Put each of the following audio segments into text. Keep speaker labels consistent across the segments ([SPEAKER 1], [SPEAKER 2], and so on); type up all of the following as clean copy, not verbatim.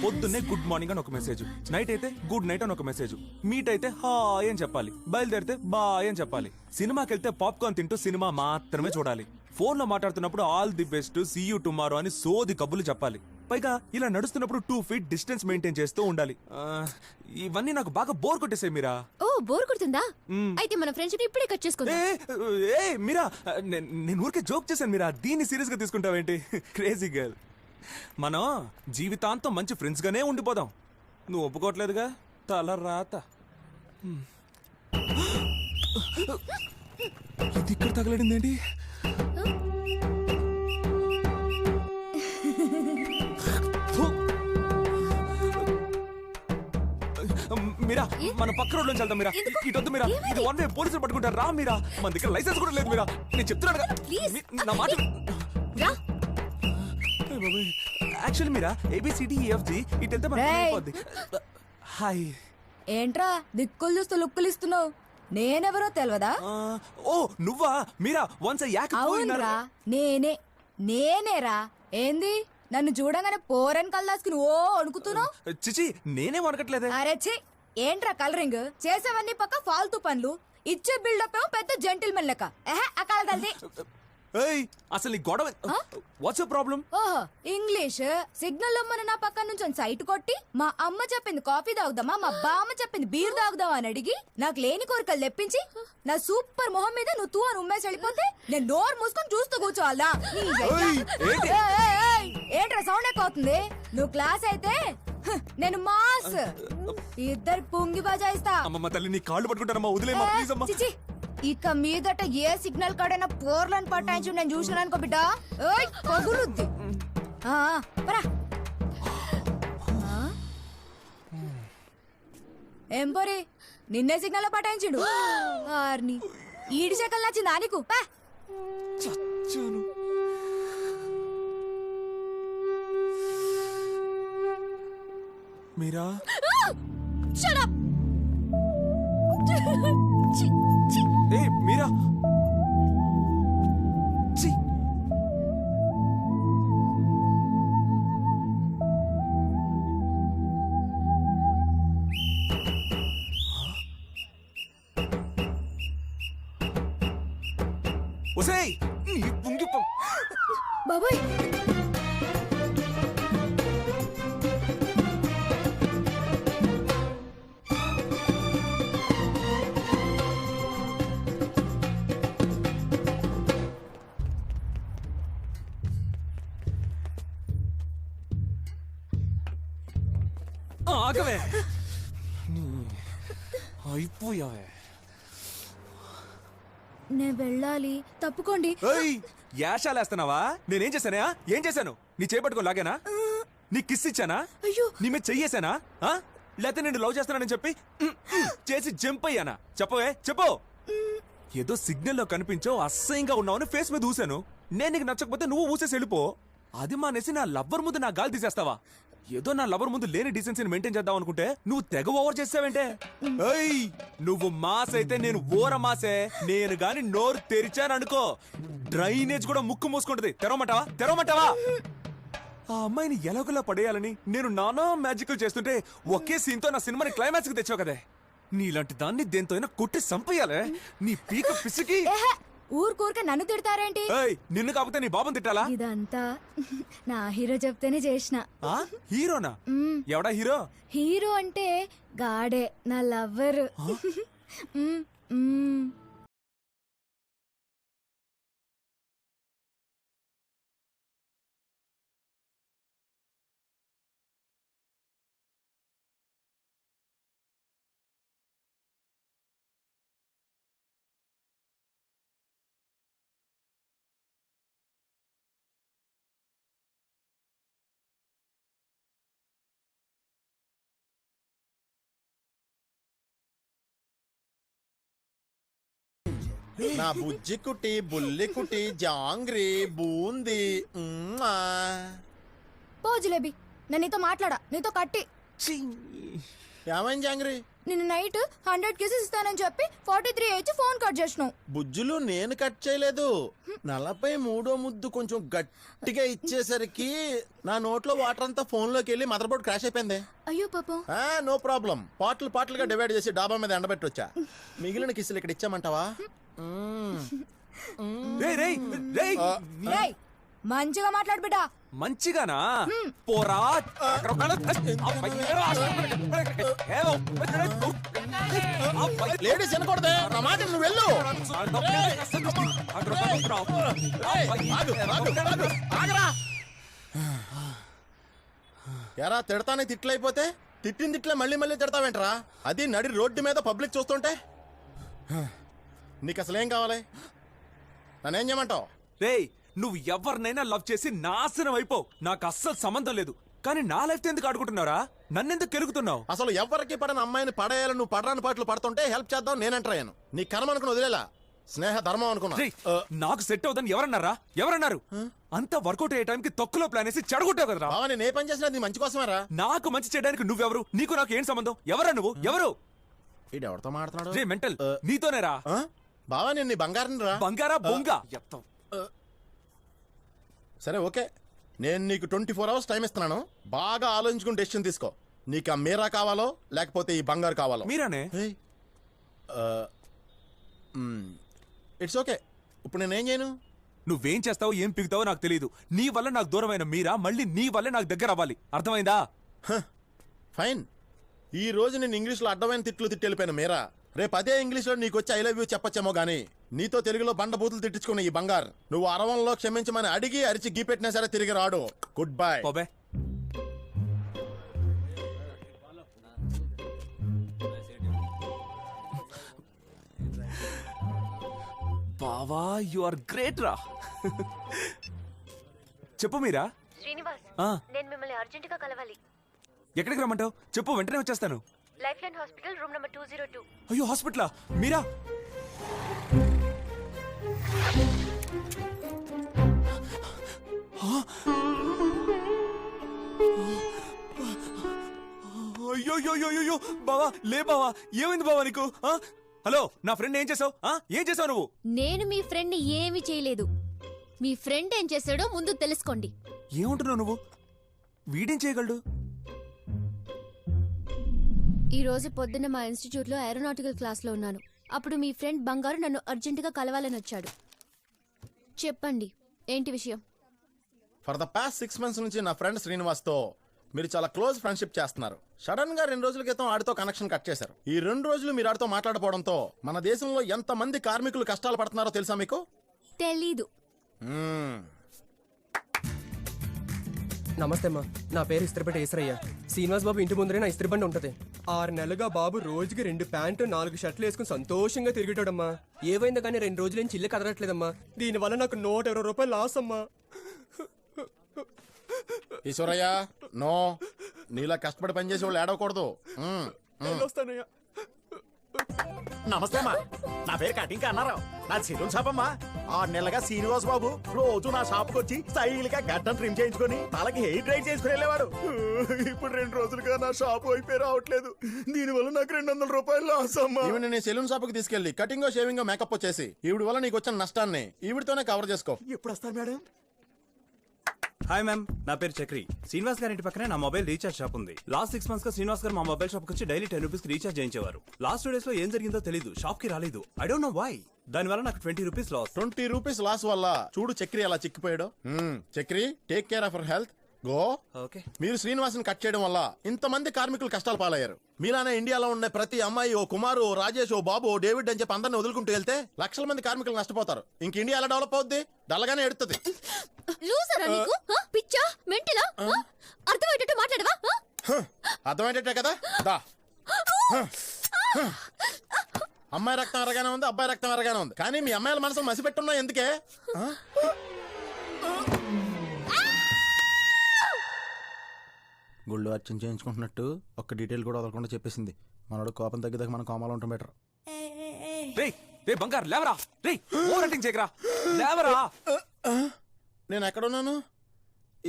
[SPEAKER 1] పొద్దున్నే good morning అని ఒక మెసేజ్, నైట్ అయితే గుడ్ నైట్ అని ఒక మెసేజ్, మీట్ అయితే హాయ్ అని చెప్పాలి, బయలుదేరితే బాయ్ అని చెప్పాలి, సినిమాకి వెళ్తే పాప్కార్న్ తింటూ సినిమా మాత్రమే చూడాలి, ఫోన్ లో మాట్లాడుతున్నప్పుడు all the best, see you tomorrow అని సోది కబుర్లు చెప్పాలి. పైగా ఇలా నడుస్తున్నప్పుడు 2 feet డిస్టెన్స్ మెయింటైన్ చేస్తూ ఉండాలి. ఇవన్నీ నాకు బాగా బోర్ కొట్టేసాయి మీరా.
[SPEAKER 2] ఓ బోర్ కొడుతుందా? అయితే మన ఫ్రెండ్షిప్ ఇప్పుడే కట్ చేసుకుందాం.
[SPEAKER 1] మీరా, నేను ఊరికే జోక్ చేశాను మీరా, దీన్ని సీరియస్ గా తీసుకుంటావేంటి? Crazy girl. మనం జీవితాంతం మంచి ఫ్రెండ్స్ గానే ఉండిపోదాం. నువ్వు ఒప్పుకోవట్లేదుగా, తల రాత. ఇది ఇక్కడ తగలడిందేంటి? మీరా, మన పక్క రోడ్ నుంచి వెళ్దాం మీరా. ఇటొద్దు మీరా, ఇది వన్ వే, పోలీసులు పట్టుకుంటారు. రా మీరా, మన దగ్గర లైసెన్స్ కూడా లేదు మీరా. నేను చెప్తున్నాను నా మాట. యాక్చువల్లీ మీరా ABCDEFG ఇటు వెళ్తే మనకి అయిపోద్ది. హాయ్.
[SPEAKER 3] ఏంట్రా దిక్కులు చూస్తూ లుక్కులు ఇస్తున్నావు? నేనెవరో తెలియదా?
[SPEAKER 1] ఓ నువ్వా మీరా? వన్స్
[SPEAKER 3] అవునరా, నేనేరా. ఏంది నన్ను చూడంగానే పోరని కల్లాసుకుని ఓ వణుకుతున్నావు?
[SPEAKER 1] చిచి, నేనే వణకట్లేదే.
[SPEAKER 3] అరే చి, ఏంట్రా కలరింగ్ చేసేవన్నీ పక్క ఫాల్తూ పనులు, ఇచ్చే బిల్డప్ ఏమో పెద్ద జెంటిల్మెన్ లెక్క. అకాల తల్లి.
[SPEAKER 1] అసలు నీ గొడవ వాట్స్ ప్రాబ్లం?
[SPEAKER 3] ఓహో ఇంగ్లీష్ సిగ్నల్ మన నా పక్క నుంచి సైట్ కొట్టి మా అమ్మ చెప్పింది కాఫీ తాగుదామా, మా బామ్మ చెప్పింది బీర్ తాగుదామా అని అడిగి నాకు లేని కోరికలు తెప్పించి నా సూపర్ మొహం మీద నువ్వు తూ అని ఉమ్మేసి వెళ్ళిపోతే నేను నోరు మూసుకొని చూస్తూ కూర్చోవాలా? ఏంట్రా సౌండ్ ఎక్కువ అవుతుంది? నువ్వు క్లాస్ అయితే నేను మాస్. ఇద్దరు పొంగి బజాయిస్తా.
[SPEAKER 1] అమ్మమ్మ తల్లి, నీ కాళ్ళు పట్టుకుంటానమ్మా, వదిలేమ్మా ప్లీజ్ అమ్మా.
[SPEAKER 3] ఇక మీదట ఏ సిగ్నల్ కాడైనా పోర్లను పట్టాయించు నేను చూసాను అనుకో బిడ్డ, పగులుద్ది. ఏం పోరి, నిన్నే సిగ్నల్ పటాయించుడు. ఆర్ని ఈడి చెక్కలు నచ్చిందా నీకు?
[SPEAKER 1] మీరా, మీరా ఒసేయ్, నీ పుంగి
[SPEAKER 3] బాబాయ్.
[SPEAKER 1] ఆగవే, అయిపోయావే.
[SPEAKER 3] నే వెళ్ళాలి, తప్పుకోండి.
[SPEAKER 1] యాషాలేస్తున్నావా? నేనేం చేశానా? ఏం చేశాను? నీ చేపట్టుకో లాగానా? నీ కిస్ ఇచ్చానా?
[SPEAKER 3] అయ్యో,
[SPEAKER 1] నీ మీద చెయ్యేశానా? లేకపోతే నేను లవ్ చేస్తున్నానని చెప్పి చేసి జంప్ అయ్యానా? చెప్పవే, చెప్పు. ఏదో సిగ్నల్ లో కనిపించో అసహ్యంగా ఉన్నావని ఫేస్ మీద ఊసాను. నేను నీకు నచ్చకపోతే నువ్వు ఊసేసి వెళ్ళిపో. అది మానేసి నా లవ్వర్ ముందు నా గాలి తీసేస్తావా? ఏదో నా లవర్ ముందు లేని డీసెన్సీని మెయింటైన్ చేద్దాం అనుకుంటే నువ్వు తెగ ఓవర్ చేసావేంటే? నువ్వు మాస్ అయితే నేను ఓర మాసే. నేను గాని నోరు తెరిచాననుకో, డ్రైనేజ్ కూడా ముక్కు మూసుకుంటది. తెరవమంటావా? ఆ అమ్మాయిని ఎలాగోలా పడేయాలని నేను నానా మ్యాజికల్ చేస్తుంటే ఒకే సీన్ తో నా సినిమాని క్లైమాక్స్ కి తెచ్చావు కదే. నీలాంటి దాన్ని దేంతో అయినా కొట్టి సంపేయాలే. నీ పీక పిసికి.
[SPEAKER 3] ఊరికూరికే నన్ను తిడతారేంటి?
[SPEAKER 1] నిన్ను కాకపోతే నీ బాబుని తిట్టాలా?
[SPEAKER 3] ఇదంతా నా హీరో చెప్తేనే చేసిన.
[SPEAKER 1] హీరోనా? ఎవడా హీరో?
[SPEAKER 3] హీరో అంటే గాడే, నా లవ్వర్.
[SPEAKER 4] నా బుజ్జి కుట్టి, బుల్లి కుట్టి, జాంగ్రీ, బూంది.
[SPEAKER 3] పో జిలేబీ, నేను నీతో మాట్లాడా, నీతో కట్టి.
[SPEAKER 4] ఏమైంది జాంగ్రీ?
[SPEAKER 3] నిన్న నైట్ 100 కేసెస్ ఇస్తానని చెప్పి 43 ఇచ్చి ఫోన్ కట్ చేసినావు.
[SPEAKER 4] బుజ్జులు నేను కట్ చేయలేదు. 43వ ముద్దు కొంచెం గట్టిగా ఇచ్చేసరికి నా నోట్లో వాటర్ అంతా ఫోన్ లోకి వెళ్ళి మదర్ బోర్డ్ క్రాష్ అయిపోయింది.
[SPEAKER 2] అయ్యో పాపం.
[SPEAKER 4] No problem. పాటలుగా డివైడ్ చేసి డాబా మీద ఎండబెట్టి వచ్చా. మిగిలిన కిస్సులు ఇక్కడ ఇచ్చామంటావా?
[SPEAKER 1] రేయ్ రేయ్ రేయ్
[SPEAKER 3] రేయ్, మంచిగా మాట్లాడు బిడ్డ.
[SPEAKER 1] మంచిగానా పోరా
[SPEAKER 4] లేడీస్ వినకూడదే నా మాట, నువ్వు వెళ్ళు. ఆగరా. ఎరా తిడతానే తిట్లయిపోతే తిట్టిన తిట్లే మళ్ళీ మళ్ళీ తిడతావేంట్రా? అది నడి రోడ్డు మీద పబ్లిక్ చూస్తుంటే. నీకు అసలేం కావాలి? నన్నేం చేయమంటావు?
[SPEAKER 1] రేయ్ నువ్వు ఎవరినైనా లవ్ చేసి నాశనం అయిపో, నాకు అస్సలు సంబంధం లేదు. కానీ నా లైఫ్ ఎందుకు ఆడుకుంటున్నారా? నన్నెందుకు కెలుగుతున్నావు?
[SPEAKER 4] అసలు ఎవరికి పడని అమ్మాయిని పడేయాలని నువ్వు పడరాని పాటలు పడుతుంటే హెల్ప్ చేద్దాం నేనంటాను. నీ కర్మ అనుకుని వదిలేలా, స్నేహ ధర్మం అనుకున్నా.
[SPEAKER 1] రేయ్, నాకు సెట్ అవుదని ఎవరన్నారా? ఎవరన్నారు? అంతా వర్కౌట్ అయ్యే టైంకి తొక్కులో ప్లాన్ వేసి చెడగొట్టావు కదరా.
[SPEAKER 4] బావా నేను ఏ పని చేసినా నీ మంచి కోసమేరా.
[SPEAKER 1] నాకు మంచి చేయడానికి నువ్వెవరు? నీకు నాకు ఏం సంబంధం? ఎవరా నువ్వు? ఎవరు?
[SPEAKER 4] ఇది ఎవరితో మాట్లాడుతున్నాడు?
[SPEAKER 1] రే మెంటల్, నీతోనేరా.
[SPEAKER 4] బావా నేను నీ బంగారం రా.
[SPEAKER 1] బంగారా బొంగ ఎత్తం.
[SPEAKER 4] సరే ఓకే, నేను నీకు 24 hours టైం ఇస్తున్నాను. బాగా ఆలోచించుకుని డెసిషన్ తీసుకో. నీకు ఆ మీరా కావాలో లేకపోతే ఈ బంగారు కావాలో?
[SPEAKER 1] మీరానే.
[SPEAKER 4] It's okay. ఇప్పుడు నేనేం చేయను?
[SPEAKER 1] నువ్వేం చేస్తావో ఏం పిగుతావో నాకు తెలియదు. నీ వల్ల నాకు దూరమైన మీరా మళ్ళీ నీ వల్లే నాకు దగ్గర అవ్వాలి. అర్థమైందా?
[SPEAKER 4] ఫైన్. ఈ రోజు నేను ఇంగ్లీష్లో అడ్డమైన తిట్లు తిట్టి వెళ్ళిపోయాను మీరా. రేపు అదే ఇంగ్లీష్లో నీకు వచ్చి ఐ లవ్ యూ చెప్పొచ్చేమో గానీ నీతో తెలుగులో బండ బూతులు తిట్టించుకున్న ఈ బంగారు నువ్వు అరవంలో క్షమించమని అడిగి అరిచి గీపెట్టినా సరే తిరిగి రాడు. Good bye.
[SPEAKER 1] పోబే. బావా యు ఆర్ గ్రేట్ రా. చెప్పు మీరా.
[SPEAKER 2] శ్రీనివాస్,
[SPEAKER 1] ఆ,
[SPEAKER 2] నేను మిమ్మల్ని అర్జెంట్ గా కలవాలి.
[SPEAKER 1] ఎక్కడికి రమ్మంటావు? చెప్పు, వెంటనే వచ్చేస్తాను.
[SPEAKER 2] Life line hospital room number 202.
[SPEAKER 1] అయ్యో హాస్పిటలా? మీరా? అయ్యో బావా, లే బావా, ఏమైంది బావా నీకు? హలో, నా ఫ్రెండ్ ఏం చేసావు? ఏం చేసావు నువ్వు?
[SPEAKER 2] నేను మీ ఫ్రెండ్ ని ఏమీ చేయలేదు. మీ ఫ్రెండ్ ఏం చేశాడో ముందు తెలుసుకోండి.
[SPEAKER 1] ఏమంటున్నావు నువ్వు? వీడేం చేయగలడు?
[SPEAKER 2] ఈ రోజు పొద్దున్న మా ఇన్స్టిట్యూట్ లో ఏరోనాటికల్ క్లాస్ లో ఉన్నాను. అప్పుడు మీ ఫ్రెండ్ బంగారు నన్ను అర్జెంటుగా కలవాలని వచ్చాడు. చెప్పండి, ఏంటి విషయం?
[SPEAKER 4] ఫర్ ద పాస్ట్ 6 months నుంచి నా ఫ్రెండ్ శ్రీనివాస్ తో మీరు చాలా క్లోజ్ ఫ్రెండ్షిప్ చేస్తున్నారు. సడన్ గా 2 రోజుల క్రితం ఆడితో కనెక్షన్ కట్ చేశారు. ఈ 2 రోజులు మీరు ఆడితో మాట్లాడపోవడంతో మన దేశంలో ఎంత మంది కార్మికులు కష్టాలు పడుతున్నారో తెలుసా మీకు?
[SPEAKER 2] తెలీదు.
[SPEAKER 5] నమస్తే అమ్మా, నా పేరు ఇస్త్రిపేట ఈశ్వరయ్య. శ్రీనివాస్ బాబు ఇంటి ముందరే నా ఇస్త్రీ బండి ఉంటది. 6 నెలలుగా బాబు రోజుకి 2 ప్యాంటు 4 షర్ట్లు వేసుకుని సంతోషంగా తిరిగేటాడమ్మా. ఏవైందా కానీ 2 రోజుల నుంచి ఇల్లు కదలట్లేదమ్మా. దీనివల్ల నాకు 120 రూపాయలు లాస్ అమ్మా.
[SPEAKER 4] ఈశ్వరయ్య, నో, నీలా కష్టపడి పనిచేసే వాళ్ళు ఏడవకూడదు.
[SPEAKER 5] వెళ్ళొస్తానయ్యా.
[SPEAKER 6] నమస్తే అమ్మా, నా పేరు కటింగ్ అన్నారావు. నా సెలూన్ షాప్ అమ్మా. 6 నెలలుగా శ్రీనివాస్ బాబు రోజు నా షాప్ కు వచ్చి స్టైల్ గా గడ్డం ట్రిమ్ చేయించుకొని తలకి హెయిర్ డ్రై చేసుకుని వెళ్ళేవాడు. ఇప్పుడు 2 రోజులుగా నా షాప్ అయిపోయి రావట్లేదు. దీనివల్ల నాకు 200 రూపాయలు లాస్ అమ్మా.
[SPEAKER 4] ఈవిడ నేను సెలూన్ షాప్ కి తీసుకెళ్లి కటింగ్ షేవింగ్ మేకప్ వచ్చేసి ఈవిడ వల్ల నీకు వచ్చిన నష్టాన్ని ఈవిడతోనే కవర్ చేసుకో.
[SPEAKER 6] ఎప్పుడు వస్తారు మేడం?
[SPEAKER 7] హాయ్ మ్యామ్, నా పేరు చక్రి. శ్రీనివాస్ గారి ఇంటి పక్కనే నా మొబైల్ రీఛార్జ్ షాప్ ఉంది. లాస్ట్ 6 months గా శ్రీనివాస్ గారు మా మొబైల్ షాప్ వచ్చి డైలీ 10 రూపీస్ రీఛార్జ్ చేయించేవారు. లాస్ట్ 2 days లో ఏం జరిగిందో తెలీదు, షాప్ కి రాలేదు. I don't know why. దానివల్ల నాకు 20 రూపీస్ లాస్.
[SPEAKER 4] 20 రూపీస్ లాస్ వల్ల చూడు చక్రి అలా చిక్కిపోయాడు. Chakri, take care of your health. Go.
[SPEAKER 7] Okay.
[SPEAKER 4] మీరు శ్రీనివాసుని కట్ చేయడం వల్ల ఇంతమంది కార్మికులు కష్టాలు పాలయ్యారు. మీలానే ఇండియాలో ఉన్న ప్రతి అమ్మాయి ఓ కుమారు, ఓ రాజేష్, ఓ బాబు, ఓ డేవిడ్ అని చెప్పి అందరిని వదులుకుంటూ వెళ్తే లక్షల మంది కార్మికులు నష్టపోతారు. ఇంక ఇండియా ఎలా డెవలప్ అవుద్ది? డల్లగానే ఎడుతుంది.
[SPEAKER 2] లూజరా నీకు? పిచ్చా, మెంటలా? అర్థమయ్యేటట్టు మాట్లాడవా?
[SPEAKER 4] అర్థమయ్యేటట్టే కదా. దా. అమ్మాయి రక్తం ఎరగానే ఉంది, అబ్బాయి రక్తం ఎరగానే ఉంది, కానీ మీ అమ్మాయిల మనసులు మసిపెట్టున్నా ఎందుకే? గుళ్ళు అర్చన చేయించుకుంటున్నట్టు ఒక్క డీటెయిల్ కూడా వదలకుండా చెప్పేసింది. మనోడు కోపం తగ్గిదాకా మనం కోమాలో ఉంటాం బెటర్.
[SPEAKER 1] రేయ్ రే బంగారు, లేవరా. రేయ్ ఓవర్ యాక్టింగ్ చేయకరా, లేవరా.
[SPEAKER 4] నేను ఎక్కడున్నాను?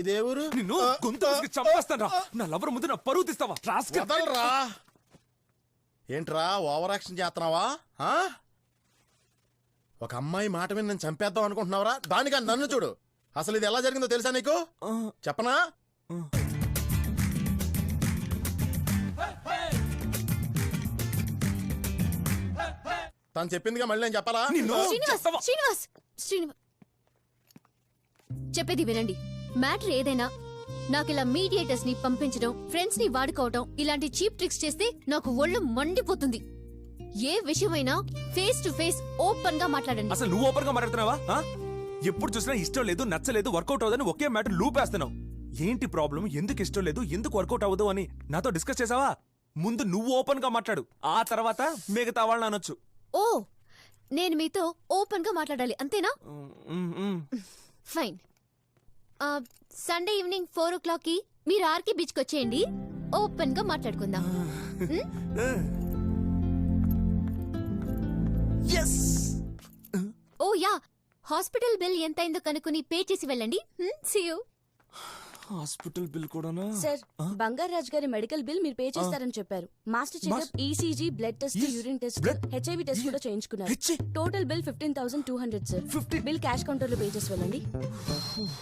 [SPEAKER 4] ఇదే ఊరు?
[SPEAKER 1] నిన్ను గొంతు చంపేస్తాను రా. నా లవర్ ముందు నా పరువు తీస్తావా?
[SPEAKER 4] వదలరా. ఏంట్రా ఓవర్ యాక్షన్ చేస్తున్నావా ఆ? ఒక అమ్మాయి మాట మీద నేను చంపేద్దాం అనుకుంటున్నావరా? దానికని నన్ను చూడు. అసలు ఇది ఎలా జరిగిందో తెలుసా నీకు? చెప్పనా? తను చెప్పిందిగా మళ్ళీ నేను చెప్పాలా?
[SPEAKER 2] శ్రీనివాస్ చెప్పేది వినండి. మ్యాటర్ ఏదైనా నాకు ఇలా మీడియేటర్స్ ని పంపించడం, ఫ్రెండ్స్ ని వాడుకోవటం, ఇలాంటి చీప్ ట్రిక్స్ చేస్తే నాకు ఒళ్ళు మండిపోతుంది. ఏ విషయమైనా ఫేస్ టు ఫేస్ ఓపెన్ గా మాట్లాడండి.
[SPEAKER 1] అసలు నువ్వు ఓపెన్ గా మాట్లాడుతున్నావా? ఎప్పుడు చూసినా ఇష్టం లేదు, నచ్చలేదు, వర్కౌట్ అవ్వదని ఒకే మ్యాటర్ లూపేస్తున్నావు. ఏంటి ప్రాబ్లం? ఎందుకు ఇష్టం లేదు, ఎందుకు వర్కౌట్ అవ్వదు అని నాతో డిస్కస్ చేసావా? ముందు నువ్వు ఓపెన్ గా మాట్లాడు, ఆ తర్వాత మిగతా వాళ్ళని అనొచ్చు.
[SPEAKER 2] ఓ, నేను మీతో ఓపెన్ గా మాట్లాడాలి అంతేనా? ఫైన్. సండే ఈవినింగ్ 4 o'clock కి మీరు ఆర్కే బీచ్ కి వచ్చేయండి. ఓపెన్ గా మాట్లాడుకుందాం. ఓ యా, హాస్పిటల్ బిల్ ఎంతైందో కనుక్కుని పే చేసి వెళ్ళండి. See you.
[SPEAKER 1] హాస్పిటల్ బిల్ కూడానా?
[SPEAKER 8] సార్, బంగారు రాజ్ గారి మెడికల్ బిల్ మీరు పే చేస్తారని చెప్పారు. Master checkup, ECG, blood test,
[SPEAKER 1] Yes.
[SPEAKER 8] Urine test,
[SPEAKER 1] Blood.
[SPEAKER 8] HIV test కూడా చేయించుకున్నారు. Total bill 15,200 sir.
[SPEAKER 1] 15?
[SPEAKER 8] Bill cash counter లో పే చేసి వెళ్ళండి.